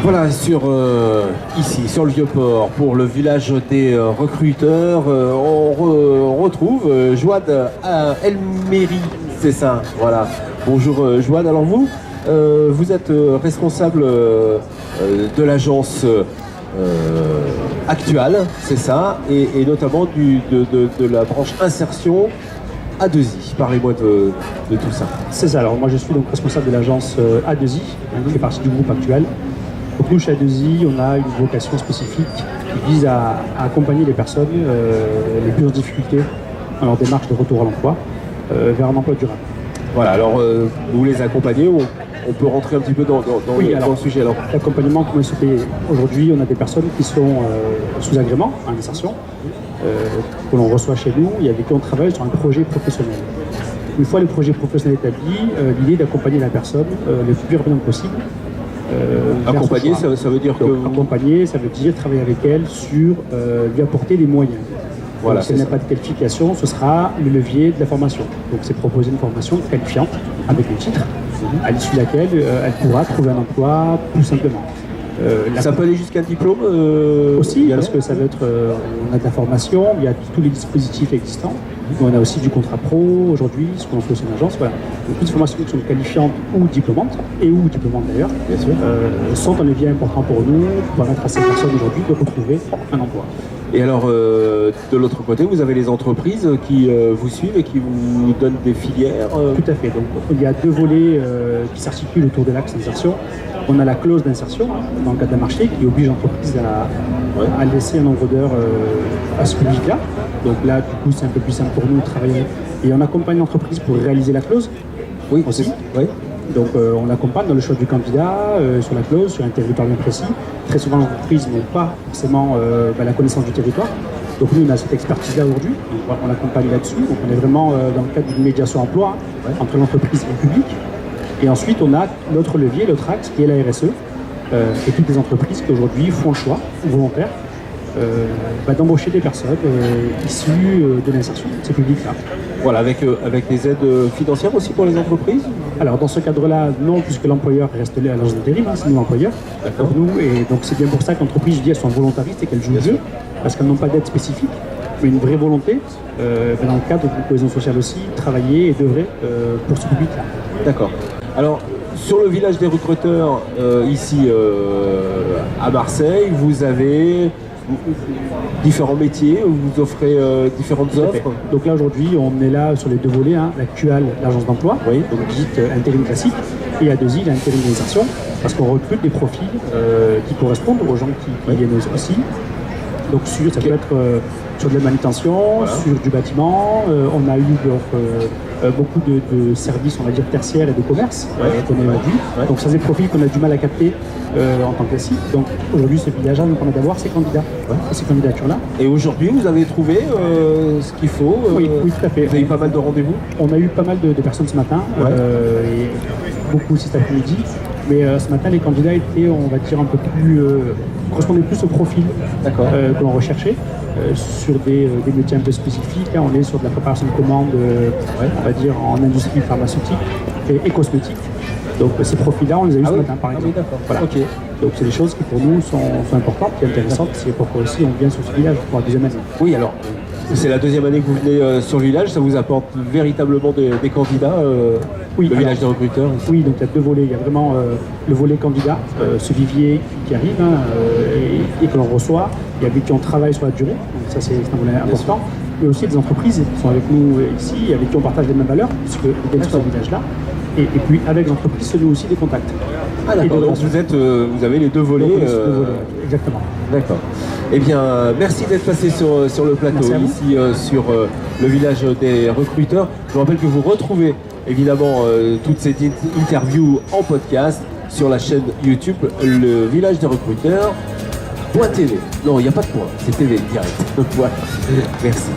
Voilà, ici, sur le Vieux-Port, pour le village des recruteurs, on retrouve Joad Elmeri, c'est ça, voilà. Bonjour Joad, alors vous êtes responsable de l'agence actuelle, c'est ça, et notamment de la branche insertion A2I. Parlez-moi de tout ça. C'est ça, alors moi je suis donc responsable de l'agence A2I, qui fait partie du groupe actuel. Donc nous chez A2I, on a une vocation spécifique qui vise à accompagner les personnes les plus en difficulté dans leur démarche de retour à l'emploi vers un emploi durable. Voilà, alors vous les accompagnez, on peut rentrer un petit peu dans le sujet. Alors, l'accompagnement, comment il se fait aujourd'hui, on a des personnes qui sont sous agrément, en insertion, que l'on reçoit chez nous et avec qui on travaille sur un projet professionnel. Une fois le projet professionnel établi, l'idée est d'accompagner la personne le plus rapidement possible. Accompagner, ça veut dire donc, accompagner, ça veut dire travailler avec elle sur lui apporter des moyens. Voilà, si elle n'a pas de qualification, ce sera le levier de la formation. Donc c'est proposer une formation qualifiante avec le titre, à l'issue de laquelle elle pourra trouver un emploi tout simplement. Ça peut aller jusqu'à un diplôme aussi, parce que ça va être, on a de la formation, il y a tous les dispositifs existants. On a aussi du contrat pro aujourd'hui, ce qu'on fait aussi en agence. Voilà. Donc, toutes les formations qui sont qualifiantes ou diplômantes, d'ailleurs, sont un levier important pour nous, pour permettre à ces personnes aujourd'hui de retrouver un emploi. Et alors, de l'autre côté, vous avez les entreprises qui vous suivent et qui vous donnent des filières Tout à fait. Donc, il y a deux volets qui s'articulent autour de l'axe d'insertion. On a la clause d'insertion dans le cadre d'un marché qui oblige l'entreprise à laisser un nombre d'heures à ce public-là. Donc là, du coup, c'est un peu plus simple pour nous de travailler. Et on accompagne l'entreprise pour réaliser la clause. Oui, aussi. Oui. Donc on l'accompagne dans le choix du candidat, sur la clause, sur un territoire bien précis. Très souvent, les entreprises n'ont pas forcément la connaissance du territoire. Donc nous, on a cette expertise-là aujourd'hui. On l'accompagne là-dessus. Donc on est vraiment dans le cadre d'une médiation emploi entre l'entreprise et le public. Et ensuite, on a l'autre levier, l'autre axe, qui est la RSE, et toutes les entreprises qui aujourd'hui font le choix, volontaire, d'embaucher des personnes issues de l'insertion de ces publics-là. Voilà, avec des aides financières aussi pour les entreprises. Alors dans ce cadre-là, non, puisque l'employeur reste à l'agence d'intérim, c'est nous l'employeur. Pour nous, et donc c'est bien pour ça que l'entreprise, je dis, elles sont volontaristes et qu'elles jouent le jeu, parce qu'elles n'ont pas d'aide spécifique, mais une vraie volonté, dans le cadre de la cohésion sociale aussi, travailler et d'œuvrer pour ce public-là. D'accord. Alors, sur le village des recruteurs, ici à Marseille, vous avez différents métiers, vous offrez différentes offres. Donc là aujourd'hui, on est là sur les deux volets, l'actuel, l'agence d'emploi, donc dite intérim classique, et A2I, l'intérim d'insertion, parce qu'on recrute des profils qui correspondent aux gens qui viennent aussi. Donc ça peut être sur de la manutention, sur du bâtiment. On a eu beaucoup de services, on va dire, tertiaires et de commerce qu'on a vu. Donc ça, c'est des profils qu'on a du mal à capter en tant que classique. Donc aujourd'hui, ce village-là nous permet d'avoir ces candidats, ces candidatures-là. Et aujourd'hui, vous avez trouvé ce qu'il faut oui, tout à fait. Vous avez eu pas mal de rendez-vous? On a eu pas mal de personnes ce matin, et beaucoup aussi cet après-midi. Mais ce matin, les candidats étaient, on va dire, un peu plus correspondaient plus au profil que l'on recherchait, sur des métiers un peu spécifiques. Là, on est sur de la préparation de commandes, on va dire, en industrie pharmaceutique et cosmétique. Donc ces profils-là, on les a eu ce matin, par exemple. Voilà. Donc c'est des choses qui pour nous sont importantes et intéressantes. C'est pourquoi aussi on vient sur ce village pour la deuxième année. Oui, alors, c'est la deuxième année que vous venez sur le village, ça vous apporte véritablement des candidats, le village des recruteurs ici. Oui, donc il y a deux volets. Il y a vraiment le volet candidat, ce vivier qui arrive et que l'on reçoit, et avec qui on travaille sur la durée. Donc ça, c'est un volet important. Mais aussi des entreprises qui sont avec nous ici, avec qui on partage les mêmes valeurs, puisqu'ils viennent sur ce village-là. Et puis avec l'entreprise, se noue aussi des contacts. Ah d'accord, donc vous avez les deux volets. Exactement. D'accord. Eh bien, merci d'être passé sur le plateau, ici sur le village des recruteurs. Je vous rappelle que vous retrouvez évidemment toutes ces interviews en podcast sur la chaîne YouTube Le Village des Recruteurs. .tv. Non, il n'y a pas de point, c'est TV direct. Voilà. Merci.